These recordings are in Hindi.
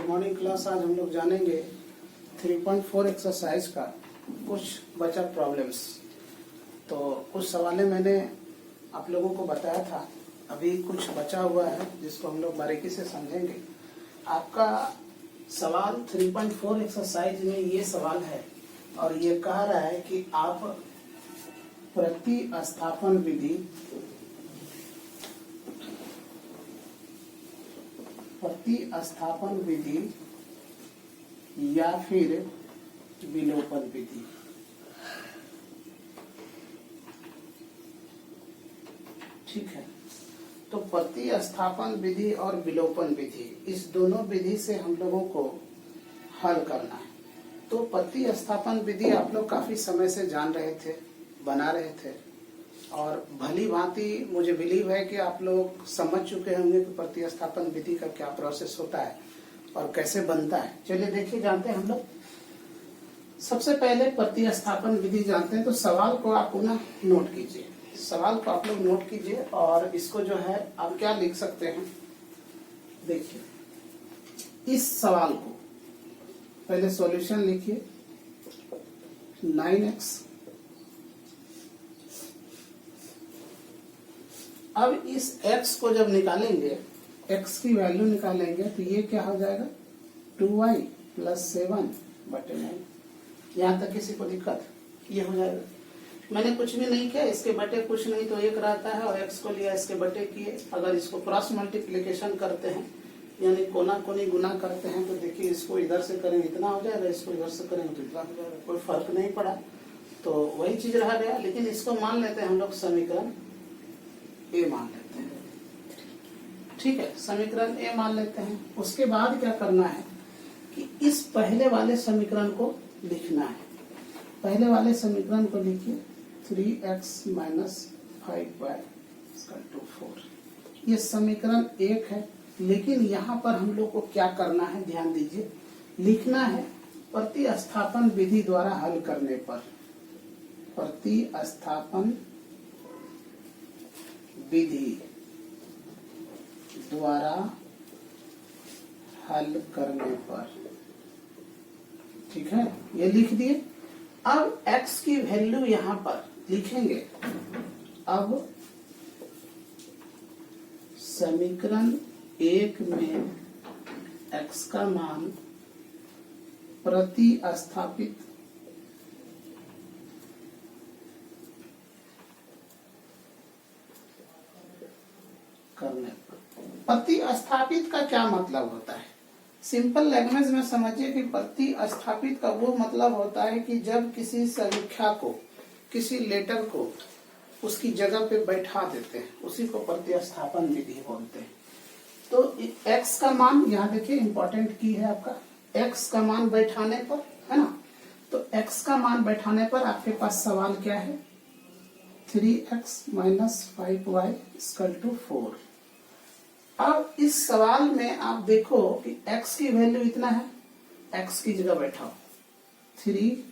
Morning class. आज हम लोग जानेंगे 3.4 एक्सरसाइज का कुछ बचा प्रॉब्लम्स। तो कुछ सवालें मैंने आप लोगों को बताया था, अभी कुछ बचा हुआ है जिसको हम लोग बारीकी से समझेंगे। आपका सवाल 3.4 एक्सरसाइज में ये सवाल है और ये कह रहा है कि आप प्रतिस्थापन विधि या फिर विलोपन विधि, ठीक है। तो प्रतिस्थापन विधि और विलोपन विधि, इस दोनों विधि से हम लोगों को हल करना है। तो प्रतिस्थापन विधि आप लोग काफी समय से जान रहे थे, बना रहे थे और भली भांति मुझे बिलीव है कि आप लोग समझ चुके होंगे कि प्रतिस्थापन विधि का क्या प्रोसेस होता है और कैसे बनता है। चलिए देखिए, जानते हैं हम लोग। सबसे पहले प्रतिस्थापन विधि जानते हैं, तो सवाल को आप पुनः नोट कीजिए। सवाल को आप लोग नोट कीजिए और इसको जो है आप क्या लिख सकते हैं, देखिए इस सवाल को पहले सॉल्यूशन लिखिए। 9x, अब इस x को जब निकालेंगे, x की वैल्यू निकालेंगे तो ये क्या हो जाएगा 2y + 7/9। यहाँ तक किसी को दिक्कत? ये हो जाएगा। मैंने कुछ भी नहीं किया, इसके बटे कुछ नहीं तो एक रहता है और x को लिया, इसके बटे किए। अगर इसको क्रॉस मल्टीप्लिकेशन करते हैं यानी कोना कोनी गुना करते हैं तो देखिए इसको इधर से करें इतना हो जाएगा, इसको इधर से करें तो इतना हो जाएगा, कोई फर्क नहीं पड़ा। तो वही चीज रह गया। लेकिन इसको मान लेते हैं हम लोग समीकरण ए मान लेते हैं, ठीक है। समीकरण ए मान लेते हैं। उसके बाद क्या करना है कि इस पहले वाले समीकरण को लिखना है। पहले वाले समीकरण को लिखिए 3x - 5y = 4। ये समीकरण 1 है। लेकिन यहाँ पर हम लोग को क्या करना है, ध्यान दीजिए, लिखना है प्रतिस्थापन विधि द्वारा हल करने पर। प्रतिस्थापन विधि द्वारा हल करने पर, ठीक है, ये लिख दिए। अब x की वैल्यू यहां पर लिखेंगे। अब समीकरण 1 में x का मान प्रतिस्थापित करने पर। प्रतिस्थापित का क्या मतलब होता है? सिंपल लैंग्वेज में समझिए कि प्रतिस्थापित का वो मतलब होता है कि जब किसी संख्या को, किसी लेटर को उसकी जगह पे बैठा देते हैं, उसी को प्रतिस्थापन विधि बोलते हैं। तो x का मान, यहाँ देखिए इंपॉर्टेंट की है आपका, x का मान बैठाने पर, है ना। तो x का मान बैठाने पर आपके पास सवाल क्या है, 3x - 5y = 4। अब इस सवाल में आप देखो कि x की वैल्यू इतना है, x की जगह बैठाओ 3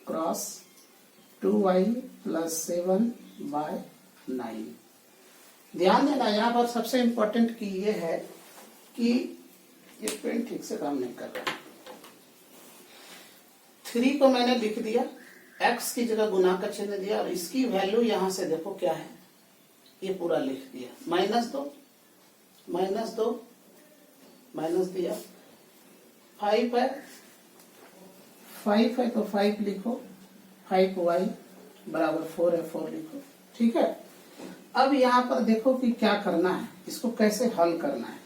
× 2y + 7/9। ध्यान देना, यहाँ पर सबसे इम्पोर्टेंट की ये है कि ये पेन ठीक से काम नहीं कर रहा। 3 को मैंने लिख दिया, x की जगह गुना का चिन्ह दिया और इसकी वैल्यू यहाँ से देखो क्या है, ये पूरा लिख दिया। -2 माइनस दिया। 5 है तो 5 लिखो, 5y = 4 है, 4 लिखो, ठीक है। अब यहाँ पर देखो कि क्या करना है, इसको कैसे हल करना है।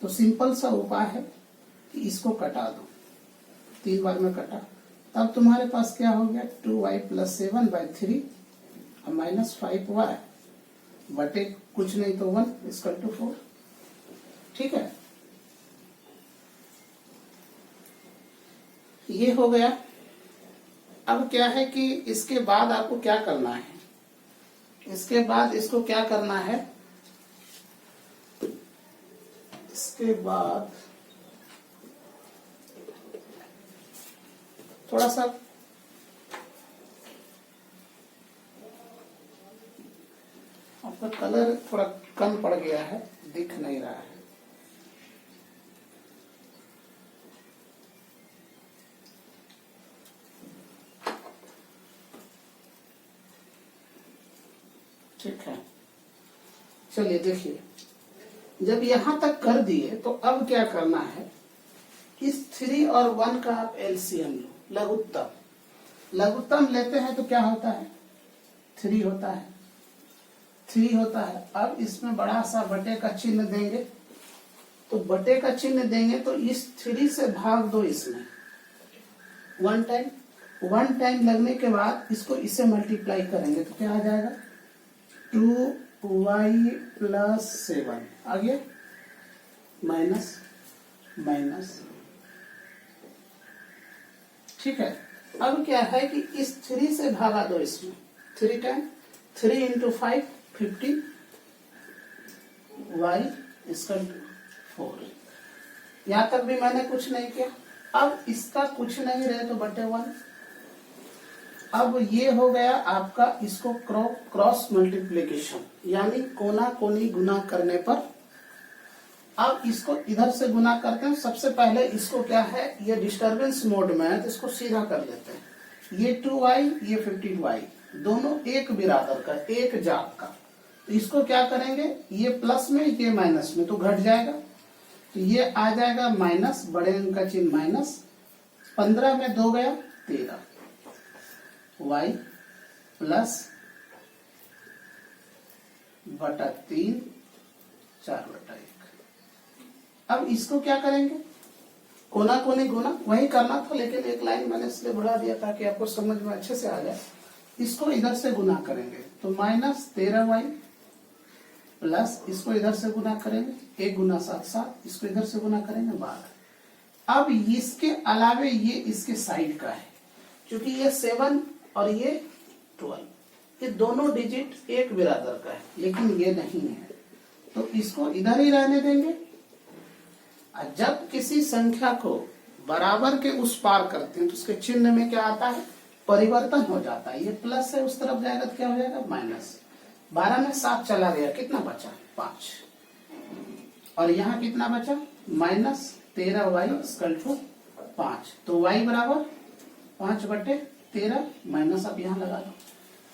तो सिंपल सा उपाय है कि इसको कटा दो, 3 बार में कटा, तब तुम्हारे पास क्या हो गया 2y + 7/3 -5y बटे कुछ नहीं तो 1 = 4, ठीक है। ये हो गया। अब क्या है कि इसके बाद आपको क्या करना है, इसके बाद इसको क्या करना है, इसके बाद थोड़ा सा आपका कलर थोड़ा कम पड़ गया है, दिख नहीं रहा है। ठीक है, चलिए देखिए, जब यहां तक कर दिए तो अब क्या करना है, इस 3 और 1 का आप एलसीएम लो, लघुत्तम। लघुत्तम लेते हैं तो क्या होता है, 3 होता है, 3 होता है। अब इसमें बड़ा सा बटे का चिन्ह देंगे, तो बटे का चिन्ह देंगे तो इस 3 से भाग दो इसमें 1 टाइम। 1 टाइम लगने के बाद इसको इससे मल्टीप्लाई करेंगे तो क्या आ जाएगा, 2y प्लस 7, आगे माइनस माइनस। ठीक है, अब क्या है कि इस 3 से भागा दो इसमें, 3 टाइम, 3 इंटू 5 50, y इसका 4। यहां तक भी मैंने कुछ नहीं किया। अब इसका कुछ नहीं रहे तो बटे 1। अब ये हो गया आपका, इसको क्रॉस मल्टीप्लीकेशन, यानी कोना कोनी गुना करने पर। अब इसको इधर से गुना करते हैं। सबसे पहले इसको क्या है, ये डिस्टरबेंस मोड में है तो इसको सीधा कर लेते हैं। ये 2y, ये 50y, दोनों एक बिरादर का, एक जात का। तो इसको क्या करेंगे, ये प्लस में, ये माइनस में, तो घट जाएगा। तो ये आ जाएगा माइनस, बड़े अंक का चिन्ह माइनस, 15 में 2 गया 13, y प्लस बटा 3 4/1। अब इसको क्या करेंगे, कोना कोनी गुना, वही करना था लेकिन एक लाइन मैंने इसलिए बढ़ा दिया ताकि आपको समझ में अच्छे से आ जाए। इसको इधर से गुना करेंगे तो माइनस 13y प्लस, इसको इधर से गुना करेंगे, 1 गुना 7 7, इसको इधर से गुना करेंगे 12। अब इसके अलावे ये इसके साइड का है, क्योंकि ये 7 और ये 12, ये दोनों डिजिट एक बिरादर का है, लेकिन ये नहीं है, तो इसको इधर ही रहने देंगे। जब किसी संख्या को बराबर के उस पार करते हैं तो उसके चिन्ह में क्या आता है, परिवर्तन हो जाता है। ये प्लस है, उस तरफ जाएगा तो क्या हो जाएगा माइनस। 12 में 7 चला गया, कितना बचा 5, और यहाँ कितना बचा माइनस 13y इक्वल टू 5। तो y बराबर 5/13 माइनस, अब यहाँ लगा दो,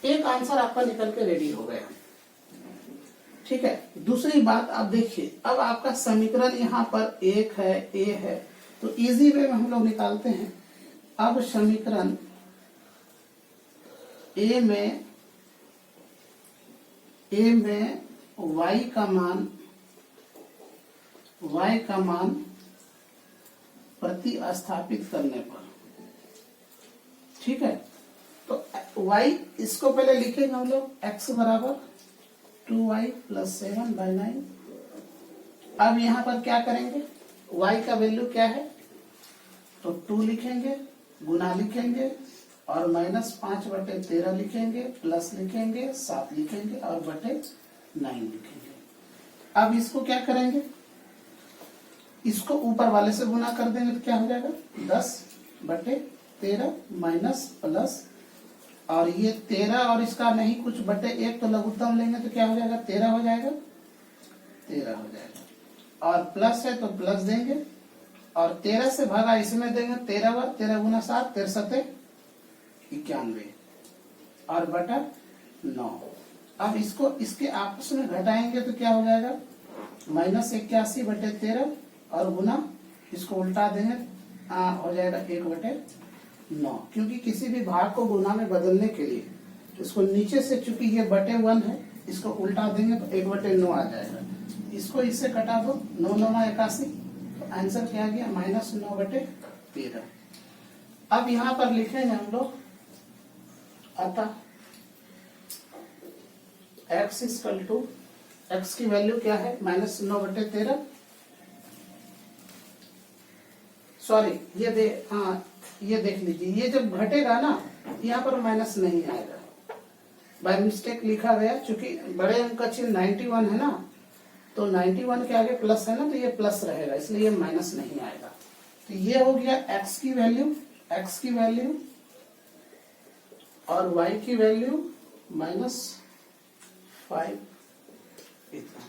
एक आंसर आपका निकल के रेडी हो गया। ठीक है, दूसरी बात आप देखिए, अब आपका समीकरण यहाँ पर 1 है, a है, तो इजी वे में हम लोग निकालते हैं। अब समीकरण a में y का मान प्रतिस्थापित करने पर, ठीक है, तो y इसको पहले लिखेंगे हम लोग, x बराबर 2y प्लस 7/9। अब यहाँ पर क्या करेंगे, y का वैल्यू क्या है, तो 2 लिखेंगे, गुना लिखेंगे और माइनस 5/13 लिखेंगे, प्लस लिखेंगे, 7 लिखेंगे और बटे 9 लिखेंगे। अब इसको क्या करेंगे, इसको ऊपर वाले से गुना कर देंगे तो क्या हो जाएगा 10/13 माइनस प्लस, और ये 13 और इसका नहीं कुछ बटे 1, तो लघुत्तम लेंगे तो क्या हो जाएगा 13 हो जाएगा, 13 हो जाएगा, और प्लस है तो प्लस देंगे, और 13 से भागा इसमें देंगे, 13 बार 13 गुना 7 13 91 और बटा 9। अब इसको इसके आपस में घटाएंगे तो क्या हो जाएगा माइनस 81/13 और गुना, इसको उल्टा देंगे हो जाएगा 1/9। क्योंकि किसी भी भाग को गुना में बदलने के लिए इसको नीचे से, चूंकि ये बटे 1 है, इसको उल्टा देंगे तो 1/9 आ जाएगा। इसको इससे कटा दो, 9 9 81, तो आंसर क्या आ गया -9/13। अब यहाँ पर लिखेंगे हम लोग, अतः x इक्वल टू, x की वैल्यू क्या है -9/13, सॉरी ये देख लीजिए, ये जब घटेगा ना यहाँ पर माइनस नहीं आएगा, बाय मिस्टेक लिखा गया, क्योंकि बड़े अंक का चिन्ह 91 है ना, तो 91 के आगे प्लस है ना, तो ये प्लस रहेगा, इसलिए ये माइनस नहीं आएगा। तो ये हो गया x की वैल्यू और y की वैल्यू -5 इतना।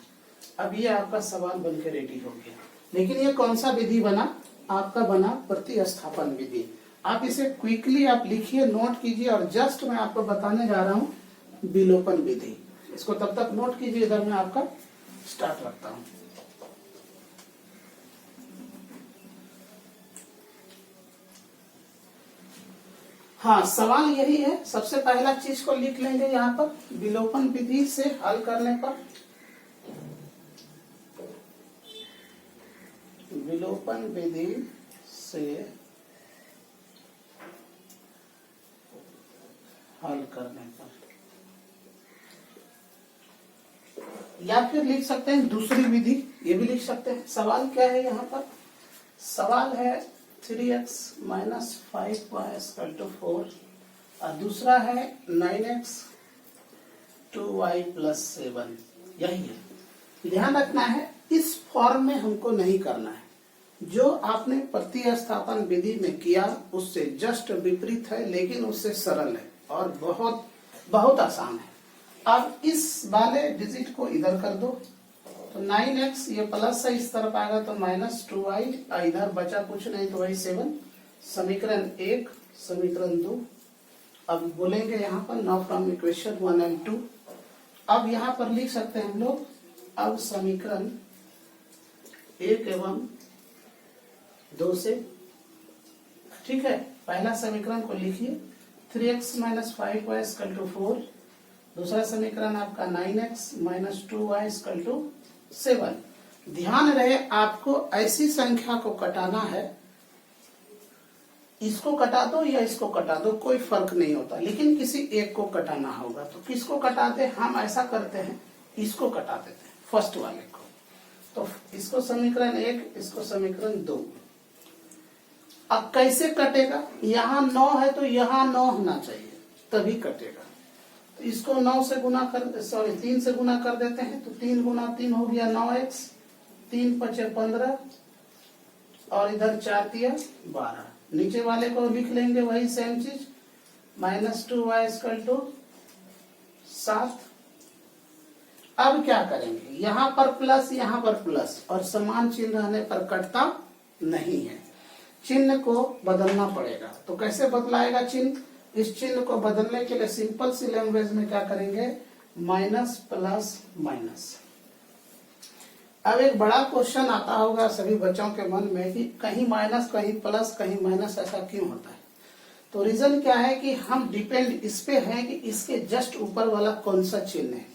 अब ये आपका सवाल बनकर रेडी हो गया। लेकिन ये कौन सा विधि बना, आपका बना प्रतिस्थापन विधि। आप इसे क्विकली आप लिखिए, नोट कीजिए, और जस्ट मैं आपको बताने जा रहा हूं विलोपन विधि। इसको तब तक नोट कीजिए, इधर मैं आपका स्टार्ट रखता हूं। हाँ, सवाल यही है। सबसे पहला चीज को लिख लेंगे यहाँ पर, विलोपन विधि से हल करने पर, विलोपन विधि से हल करने पर, या फिर लिख सकते हैं दूसरी विधि, ये भी लिख सकते हैं। सवाल क्या है यहाँ पर? सवाल है 3x माइनस 5y = 4 और दूसरा है 9x 2y + 7। यही है। ध्यान रखना है, इस फॉर्म में हमको नहीं करना है। जो आपने प्रतिस्थापन विधि में किया उससे जस्ट विपरीत है, लेकिन उससे सरल है और बहुत बहुत आसान है। अब इस वाले डिजिट को इधर कर दो, तो 9x ये प्लस है, इस तरफ आएगा तो -2y, इधर बचा कुछ नहीं तो वही 7। समीकरण 1, समीकरण 2। अब बोलेंगे यहाँ पर नाउ फ्रॉम इक्वेशन 1 and 2। अब यहाँ पर लिख सकते हैं हम लोग, अब समीकरण 1 एवं 2 से, ठीक है। पहला समीकरण को लिखिए 3x - 5y = 4। दूसरा समीकरण आपका 9x - 2y = 7। ध्यान रहे आपको ऐसी संख्या को कटाना है, इसको कटा दो या इसको कटा दो कोई फर्क नहीं होता, लेकिन किसी एक को कटाना होगा। तो किसको कटाते? हम ऐसा करते हैं, इसको कटा देते हैं, फर्स्ट वाले को। तो इसको समीकरण 1, इसको समीकरण 2। अब कैसे कटेगा? यहाँ 9 है तो यहाँ 9 होना चाहिए, तभी कटेगा। तो इसको 9 से गुना कर, 3 से गुना कर देते हैं, तो 3 × 3 हो गया 9x, 3 × 5 = 15 और इधर 4 × 3 = 12। नीचे वाले को लिख लेंगे वही सेम चीज, -2y = 7। अब क्या करेंगे? यहाँ पर प्लस, यहाँ पर प्लस, और समान चिन्ह रहने पर कटता नहीं है, चिन्ह को बदलना पड़ेगा। तो कैसे बदलाएगा चिन्ह? इस चिन्ह को बदलने के लिए सिंपल सी लैंग्वेज में क्या करेंगे? Minus plus minus. अब एक बड़ा क्वेश्चन आता होगा सभी बच्चों के मन में कि कहीं माइनस, कहीं प्लस, कहीं माइनस, ऐसा क्यों होता है? तो रीजन क्या है कि हम डिपेंड इस पे हैं कि इसके जस्ट ऊपर वाला कौन सा चिन्ह है।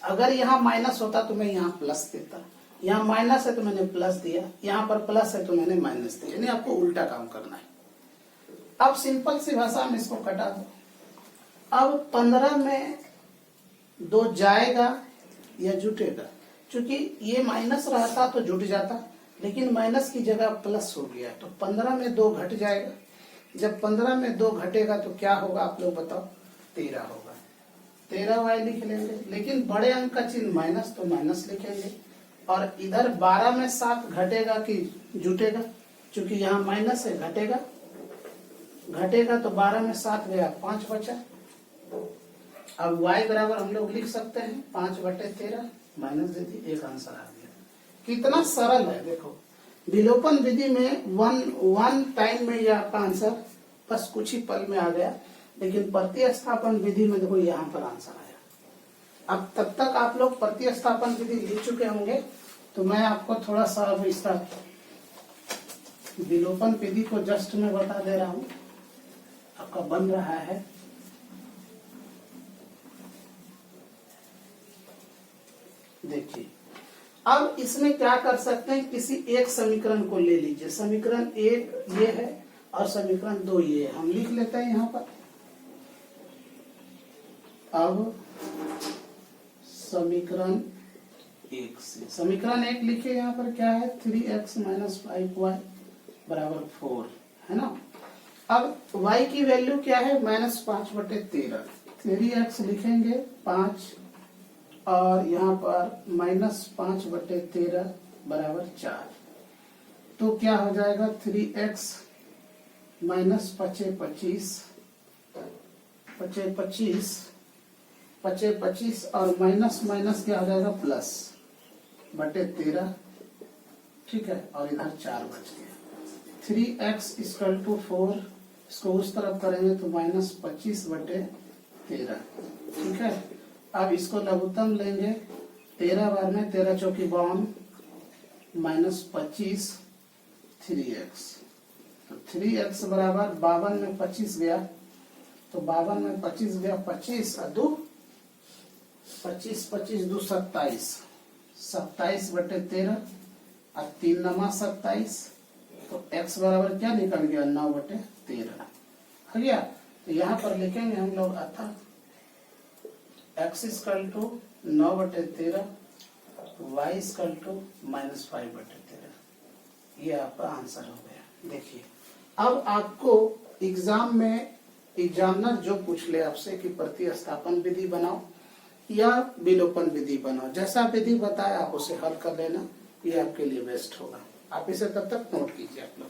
अगर यहाँ माइनस होता तो मैं यहाँ प्लस देता, यहाँ माइनस है तो मैंने प्लस दिया, यहाँ पर प्लस है तो मैंने माइनस दिया, यानी आपको उल्टा काम करना है। अब सिंपल सी भाषा में इसको कटा दो। अब 15 में 2 जाएगा या जुटेगा? क्योंकि ये माइनस रहता तो जुट जाता, लेकिन माइनस की जगह प्लस हो गया, तो 15 में 2 घट जाएगा। जब 15 में 2 घटेगा तो क्या होगा आप लोग बताओ? 13 होगा। 13y लिख लेंगे, लेकिन बड़े अंक का चिन्ह माइनस, तो माइनस लिखेंगे। और इधर 12 में 7 घटेगा कि जुटेगा? क्योंकि यहाँ माइनस है, घटेगा। घटेगा तो 12 में 7 गया, 5 बचा। अब y बराबर हम लोग लिख सकते हैं 5/13, माइनस दे दी, एक आंसर आ गया। कितना सरल है देखो। विलोपन विधि में वन टाइम में यह आपका आंसर बस कुछ ही पल में आ गया, लेकिन प्रतिस्थापन विधि में देखो यहाँ पर आंसर आया। अब तब तक आप लोग प्रतिस्थापन विधि लिख चुके होंगे, तो मैं आपको थोड़ा सा अब इसका विलोपन विधि को जस्ट मैं बता दे रहा हूँ, आपका बन रहा है। देखिए, अब इसमें क्या कर सकते हैं, किसी एक समीकरण को ले लीजिए। समीकरण 1 ये है और समीकरण 2 ये है, हम लिख लेते हैं यहाँ पर। अब समीकरण 1 से, समीकरण 1 लिखिए, यहाँ पर क्या है? 3x - 5y = 4, है ना। अब y की वैल्यू क्या है? -5/13। 3x लिखेंगे 5 और यहाँ पर -5/13 = 4। तो क्या हो जाएगा? 3x - 25 और माइनस माइनस क्या हो जाएगा? +/13, ठीक है। और इधर 4 बच गया। 3x = 4, इसको उस तरफ करेंगे तो -25/13, ठीक है। अब इसको लघुत्तम लेंगे, 13 बार में 13 चौकी 52 माइनस 25 3x, तो 3x बराबर 52 में 25 गया, तो 52 में 25 गया, 25 और 2 25 25 2 27, 27 बटे 13 और 3 नमा 27, तो x बराबर क्या निकल गया 9 बटे 13 आ गया। तो यहाँ पर लिखेंगे हम लोग अतः x इक्वल टू 9 बटे 13, y इक्वल टू -5 बटे 13। ये आपका आंसर हो गया। देखिए अब आपको एग्जाम में एग्जामिनर जो पूछ ले आपसे कि प्रतिस्थापन विधि बनाओ या विलोपन विधि बनाओ, जैसा विधि बताया आप उसे हल कर लेना, ये आपके लिए बेस्ट होगा। आप इसे तब तक नोट कीजिए आप लोग।